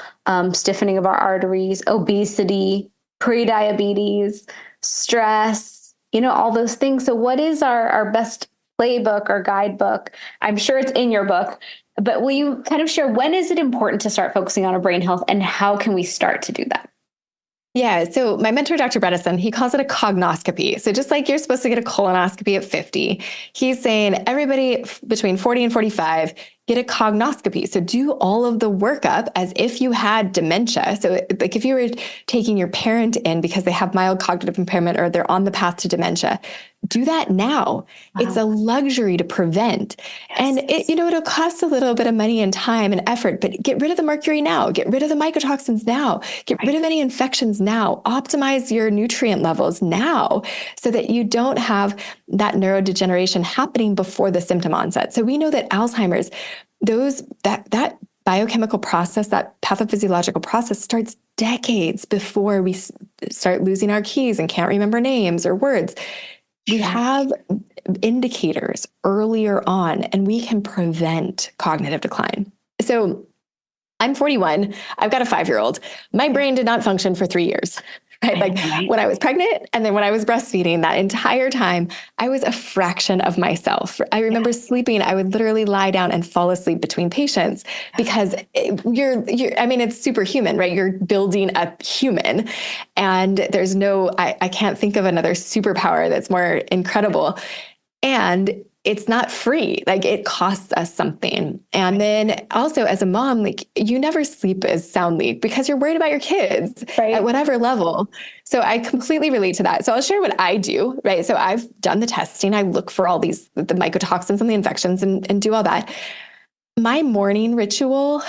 stiffening of our arteries, obesity, prediabetes, stress, all those things. So what is our best playbook or guidebook? I'm sure it's in your book, but will you kind of share, when is it important to start focusing on our brain health, and how can we start to do that? Yeah. So my mentor, Dr. Bredesen, he calls it a cognoscopy. So just like you're supposed to get a colonoscopy at 50, he's saying everybody between 40 and 45, get a cognoscopy. So do all of the workup as if you had dementia. So like if you were taking your parent in because they have mild cognitive impairment or they're on the path to dementia, do that now. Wow. It's a luxury to prevent. Yes. And it'll cost a little bit of money and time and effort, but get rid of the mercury now, get rid of the mycotoxins now, get rid of any infections now, optimize your nutrient levels now so that you don't have that neurodegeneration happening before the symptom onset. So we know that Alzheimer's, that biochemical process, that pathophysiological process starts decades before we start losing our keys and can't remember names or words. We have indicators earlier on, and we can prevent cognitive decline. So I'm 41. I've got a 5-year-old. My brain did not function for 3 years. Right? Like when I was pregnant and then when I was breastfeeding, that entire time, I was a fraction of myself. I remember sleeping. I would literally lie down and fall asleep between patients because it's superhuman, right? You're building a human, and there's I can't think of another superpower that's more incredible. And it's not free. Like it costs us something. And then also as a mom, like you never sleep as soundly because you're worried about your kids at whatever level. So I completely relate to that. So I'll share what I do, right? So I've done the testing. I look for all the mycotoxins and the infections and do all that. My morning ritual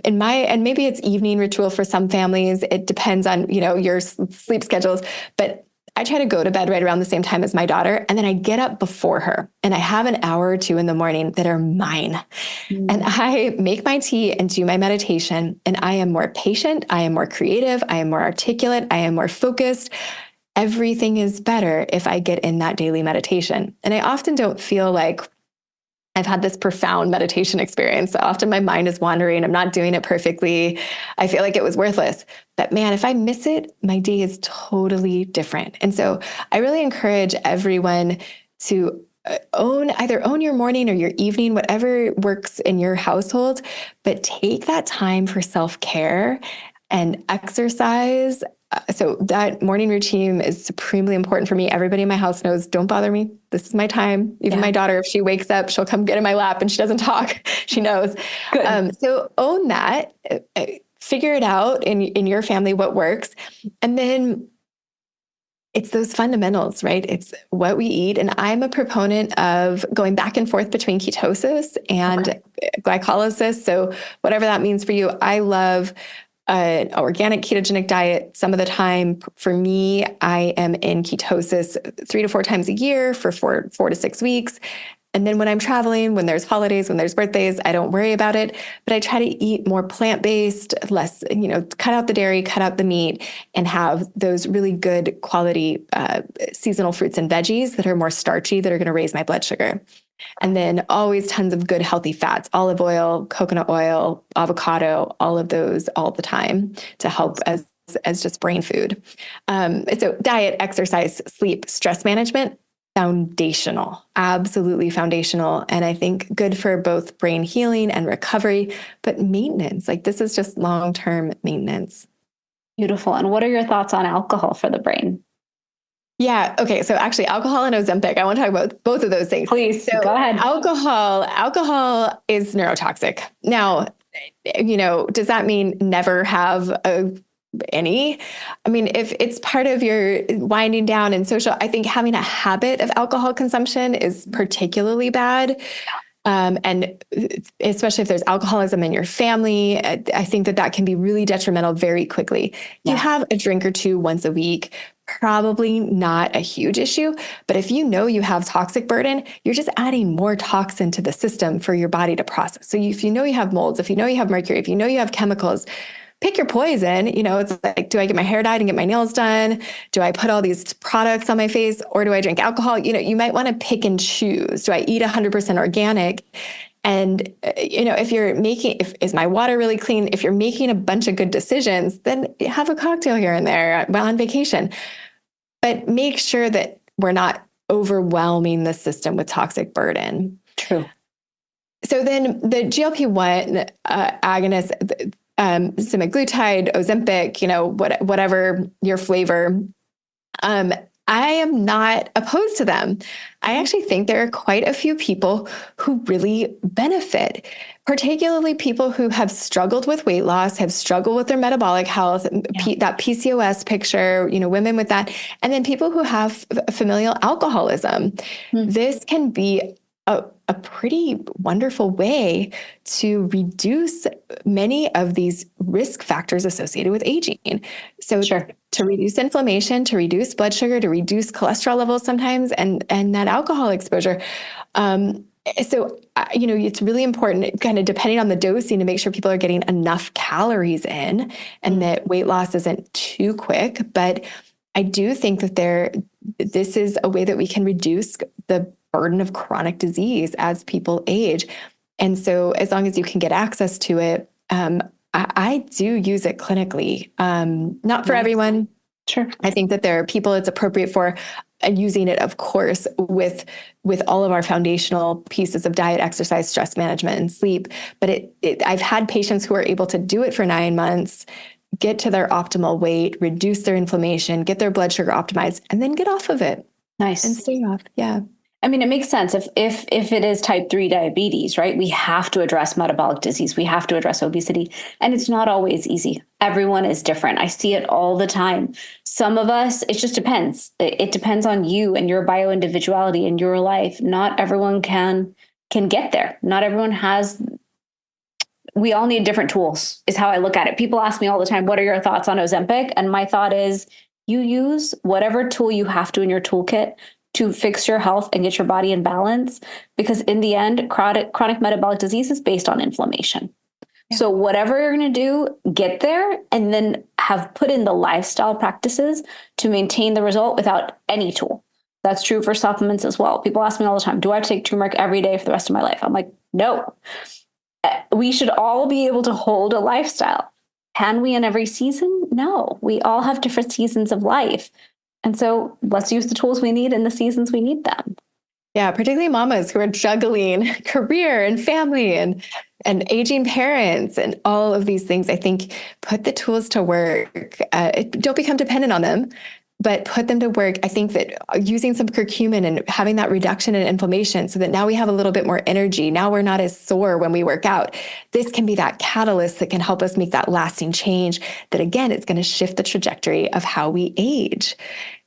and maybe it's evening ritual for some families. It depends on, your sleep schedules, but I try to go to bed right around the same time as my daughter. And then I get up before her and I have an hour or two in the morning that are mine. And I make my tea and do my meditation. And I am more patient. I am more creative. I am more articulate. I am more focused. Everything is better if I get in that daily meditation. And I often don't feel like I've had this profound meditation experience. Often my mind is wandering. I'm not doing it perfectly. I feel like it was worthless. But man, if I miss it, my day is totally different. And so I really encourage everyone to either own your morning or your evening, whatever works in your household, but take that time for self-care and exercise. So that morning routine is supremely important for me. Everybody in my house knows, don't bother me. This is my time. Even my daughter, if she wakes up, she'll come get in my lap and she doesn't talk. She knows. Good. So own that, figure it out in your family, what works. And then it's those fundamentals, right? It's what we eat. And I'm a proponent of going back and forth between ketosis and glycolysis. So whatever that means for you, I love an organic ketogenic diet. Some of the time for me, I am in ketosis 3 to 4 times a year for 4 to 6 weeks. And then when I'm traveling, when there's holidays, when there's birthdays, I don't worry about it, but I try to eat more plant-based, less, cut out the dairy, cut out the meat, and have those really good quality seasonal fruits and veggies that are more starchy, that are going to raise my blood sugar. And then always tons of good, healthy fats, olive oil, coconut oil, avocado, all of those all the time to help as just brain food. So diet, exercise, sleep, stress management, foundational, absolutely foundational. And I think good for both brain healing and recovery, but maintenance, like this is just long-term maintenance. Beautiful. And what are your thoughts on alcohol for the brain? Yeah. Okay. So actually alcohol and Ozempic, I want to talk about both of those things. Please, so go ahead. Alcohol is neurotoxic. Now, does that mean never have any? I mean, if it's part of your winding down and social, I think having a habit of alcohol consumption is particularly bad. And especially if there's alcoholism in your family, I think that can be really detrimental very quickly. If you have a drink or two once a week, probably not a huge issue. But if you know you have toxic burden, you're just adding more toxin to the system for your body to process. So if you know you have molds, if you know you have mercury, if you know you have chemicals, pick your poison. It's like, do I get my hair dyed and get my nails done? Do I put all these products on my face, or do I drink alcohol? You might want to pick and choose. Do I eat 100% organic? And, is my water really clean? If you're making a bunch of good decisions, then have a cocktail here and there while on vacation. But make sure that we're not overwhelming the system with toxic burden. True. So then the GLP-1 agonist, semaglutide, Ozempic, whatever your flavor, I am not opposed to them. I actually think there are quite a few people who really benefit, particularly people who have struggled with weight loss, have struggled with their metabolic health, that PCOS picture, women with that, and then people who have familial alcoholism. This can be a pretty wonderful way to reduce many of these risk factors associated with aging. So to reduce inflammation, to reduce blood sugar, to reduce cholesterol levels sometimes, and that alcohol exposure. It's really important, kind of depending on the dosing, to make sure people are getting enough calories in and that weight loss isn't too quick. But I do think that this is a way that we can reduce the burden of chronic disease as people age. And so as long as you can get access to it, I do use it clinically. Not for everyone. Sure. I think that there are people it's appropriate for, using it, of course, with all of our foundational pieces of diet, exercise, stress management, and sleep. But I've had patients who are able to do it for 9 months, get to their optimal weight, reduce their inflammation, get their blood sugar optimized, and then get off of it. Nice. And stay off. Yeah. I mean, it makes sense. If it is type 3 diabetes, right, we have to address metabolic disease. We have to address obesity. And it's not always easy. Everyone is different. I see it all the time. Some of us, it just depends. It depends on you and your bio-individuality and your life. Not everyone can get there. Not everyone has. We all need different tools, is how I look at it. People ask me all the time, what are your thoughts on Ozempic? And my thought is, you use whatever tool you have to in your toolkit to fix your health and get your body in balance. Because in the end, chronic metabolic disease is based on inflammation. Yeah. So whatever you're going to do, get there, and then have put in the lifestyle practices to maintain the result without any tool. That's true for supplements as well. People ask me all the time, do I take turmeric every day for the rest of my life? I'm like, no. We should all be able to hold a lifestyle. Can we in every season? No. We all have different seasons of life. And so let's use the tools we need in the seasons we need them. Yeah, particularly mamas who are juggling career and family and aging parents and all of these things. I think put the tools to work. Don't become dependent on them, but put them to work. I think that using some curcumin and having that reduction in inflammation so that now we have a little bit more energy. Now we're not as sore when we work out. This can be that catalyst that can help us make that lasting change that, again, it's going to shift the trajectory of how we age.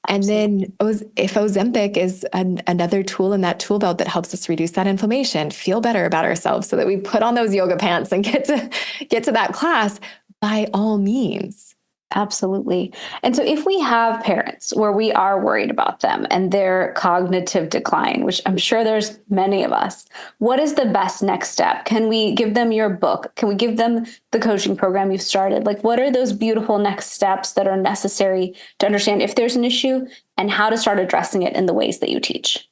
Absolutely. And then if Ozempic is another tool in that tool belt that helps us reduce that inflammation, feel better about ourselves so that we put on those yoga pants and get to that class, by all means. Absolutely. And so if we have parents where we are worried about them and their cognitive decline, which I'm sure there's many of us, what is the best next step? Can we give them your book? Can we give them the coaching program you've started? Like, what are those beautiful next steps that are necessary to understand if there's an issue and how to start addressing it in the ways that you teach?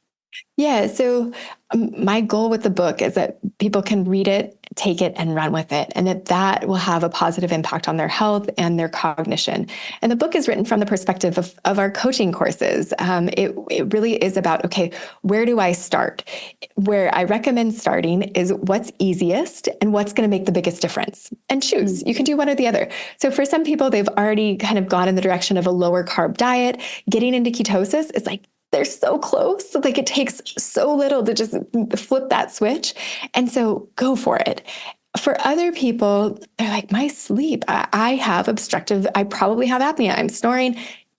Yeah. So my goal with the book is that people can read it, take it, and run with it, and that will have a positive impact on their health and their cognition. And the book is written from the perspective of our coaching courses. It really is about, okay, where do I start? Where I recommend starting is what's easiest and what's going to make the biggest difference, and choose. You can do one or the other. So for some people, they've already kind of gone in the direction of a lower carb diet. Getting into ketosis is like, they're so close. Like it takes so little to just flip that switch. And so go for it. For other people, they're like, my sleep, I have obstructive, I probably have apnea. I'm snoring.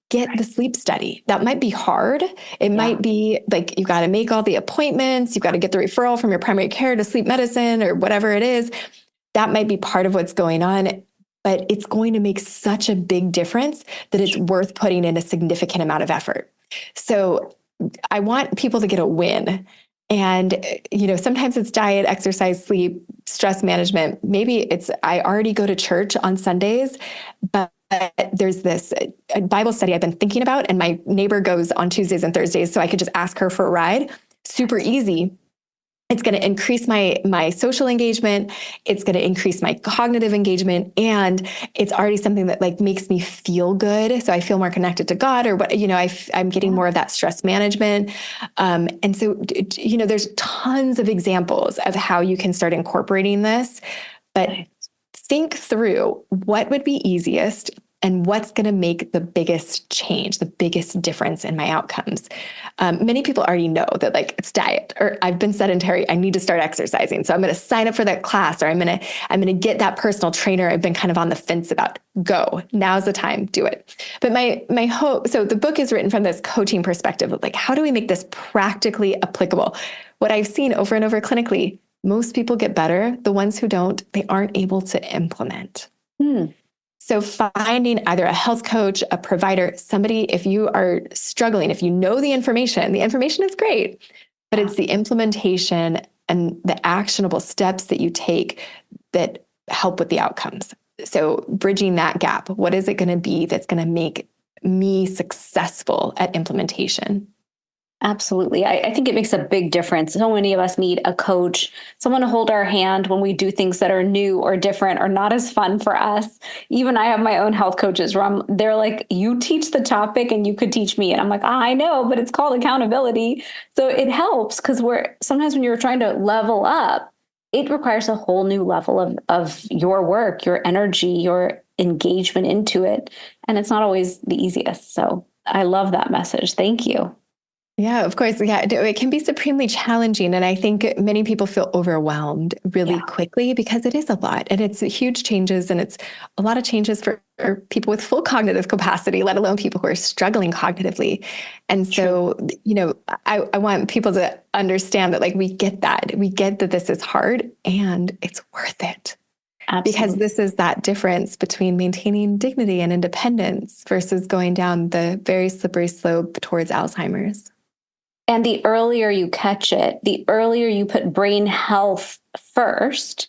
Get the sleep study. That might be hard. It might be like, you got to make all the appointments. You've got to get the referral from your primary care to sleep medicine or whatever it is. That might be part of what's going on, but it's going to make such a big difference that it's worth putting in a significant amount of effort. So I want people to get a win. And, sometimes it's diet, exercise, sleep, stress management. Maybe it's, I already go to church on Sundays, but there's this Bible study I've been thinking about, and my neighbor goes on Tuesdays and Thursdays, so I could just ask her for a ride. Super easy. It's going to increase my social engagement. It's going to increase my cognitive engagement. And it's already something that like makes me feel good. So I feel more connected to God, or what, I'm getting more of that stress management. And so, there's tons of examples of how you can start incorporating this, but think through what would be easiest and what's going to make the biggest change, the biggest difference in my outcomes. Many people already know that like it's diet, or I've been sedentary, I need to start exercising. So I'm going to sign up for that class, or I'm going to get that personal trainer I've been kind of on the fence about. Go. Now's the time. Do it. But my hope, so the book is written from this coaching perspective of like, how do we make this practically applicable? What I've seen over and over clinically, most people get better. The ones who don't, they aren't able to implement. So finding either a health coach, a provider, somebody, if you are struggling, if you know the information is great, but it's the implementation and the actionable steps that you take that help with the outcomes. So bridging that gap, what is it going to be that's going to make me successful at implementation? Absolutely. I think it makes a big difference. So many of us need a coach, someone to hold our hand when we do things that are new or different or not as fun for us. Even I have my own health coaches where they're like, you teach the topic and you could teach me. And I'm like, I know, but it's called accountability. So it helps because sometimes when you're trying to level up, it requires a whole new level of your work, your energy, your engagement into it. And it's not always the easiest. So I love that message. Thank you. Yeah, of course. Yeah, it can be supremely challenging. And I think many people feel overwhelmed really quickly because it is a lot, and it's huge changes, and it's a lot of changes for people with full cognitive capacity, let alone people who are struggling cognitively. And so, I want people to understand that like, we get that this is hard and it's worth it. Absolutely. Because this is that difference between maintaining dignity and independence versus going down the very slippery slope towards Alzheimer's. And the earlier you catch it, the earlier you put brain health first,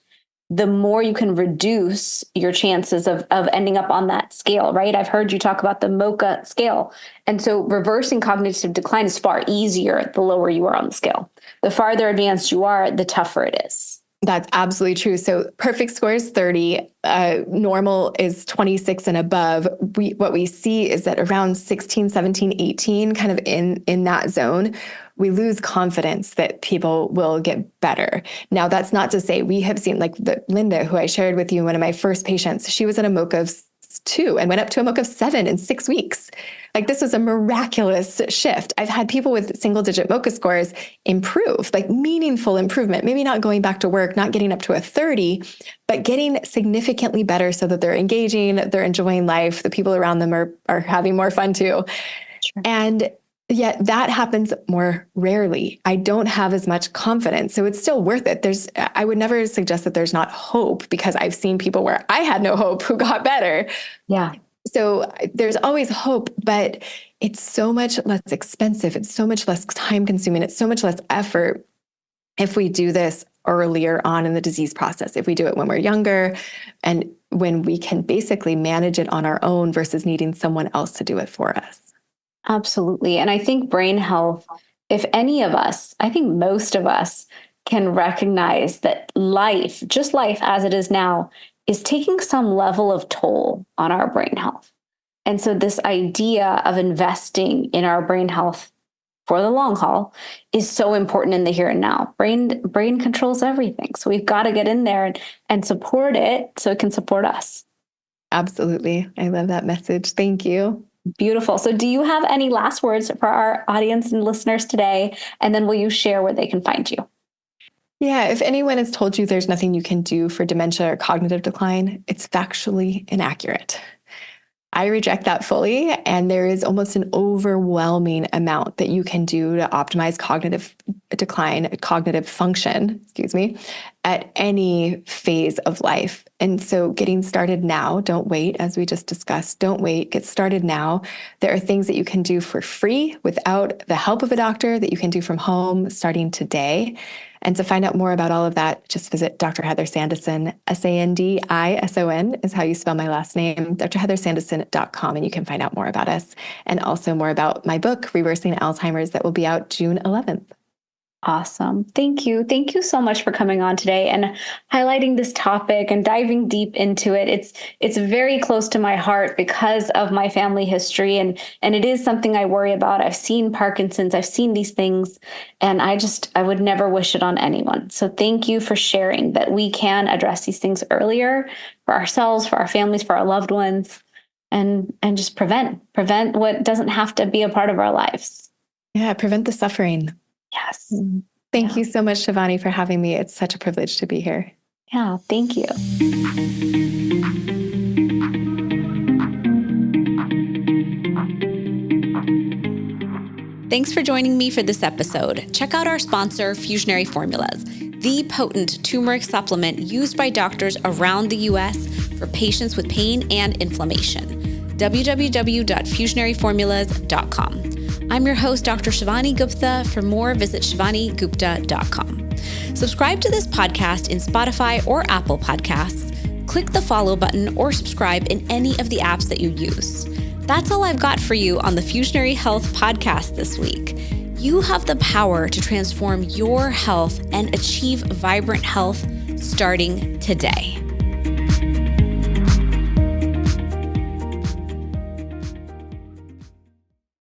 the more you can reduce your chances of ending up on that scale, right? I've heard you talk about the MOCA scale. And so reversing cognitive decline is far easier the lower you are on the scale. The farther advanced you are, the tougher it is. That's absolutely true. So perfect score is 30. Normal is 26 and above. What we see is that around 16, 17, 18, kind of in that zone, we lose confidence that people will get better. Now, that's not to say we have seen like Linda, who I shared with you, one of my first patients, she was in a MOCA of 2 and went up to a MOCA of 7 in 6 weeks. Like this was a miraculous shift. I've had people with single digit MOCA scores improve, like meaningful improvement, maybe not going back to work, not getting up to a 30, but getting significantly better so that they're engaging, they're enjoying life. The people around them are having more fun too. Sure. And yet that happens more rarely. I don't have as much confidence. So it's still worth it. I would never suggest that there's not hope, because I've seen people where I had no hope who got better. Yeah. So there's always hope, but it's so much less expensive. It's so much less time consuming. It's so much less effort if we do this earlier on in the disease process, if we do it when we're younger and when we can basically manage it on our own versus needing someone else to do it for us. Absolutely. And I think brain health if any of us, I think most of us, can recognize that life, just life as it is now, is taking some level of toll on our brain health. And so this idea of investing in our brain health for the long haul is so important in the here and now. Brain controls everything. So we've got to get in there and support it so it can support us. Absolutely. I love that message. Thank you. Beautiful. So do you have any last words for our audience and listeners today? And then will you share where they can find you? Yeah, if anyone has told you there's nothing you can do for dementia or cognitive decline, it's factually inaccurate. I reject that fully, and there is almost an overwhelming amount that you can do to optimize cognitive decline, cognitive function, at any phase of life. And so getting started now, don't wait, as we just discussed, don't wait, get started now. There are things that you can do for free without the help of a doctor that you can do from home starting today. And to find out more about all of that, just visit Dr. Heather Sandison, Sandison is how you spell my last name, drheathersandison.com, and you can find out more about us and also more about my book, Reversing Alzheimer's, that will be out June 11th. Awesome. Thank you. Thank you so much for coming on today and highlighting this topic and diving deep into it. It's very close to my heart because of my family history, and it is something I worry about. I've seen Parkinson's, I've seen these things, and I would never wish it on anyone. So thank you for sharing that we can address these things earlier for ourselves, for our families, for our loved ones, and just prevent what doesn't have to be a part of our lives. Yeah, prevent the suffering. Yes. Thank you so much, Shivani, for having me. It's such a privilege to be here. Yeah, thank you. Thanks for joining me for this episode. Check out our sponsor, Fusionary Formulas, the potent turmeric supplement used by doctors around the U.S. for patients with pain and inflammation. www.fusionaryformulas.com. I'm your host, Dr. Shivani Gupta. For more, visit shivanigupta.com. Subscribe to this podcast in Spotify or Apple Podcasts. Click the follow button or subscribe in any of the apps that you use. That's all I've got for you on the Fusionary Health podcast this week. You have the power to transform your health and achieve vibrant health starting today.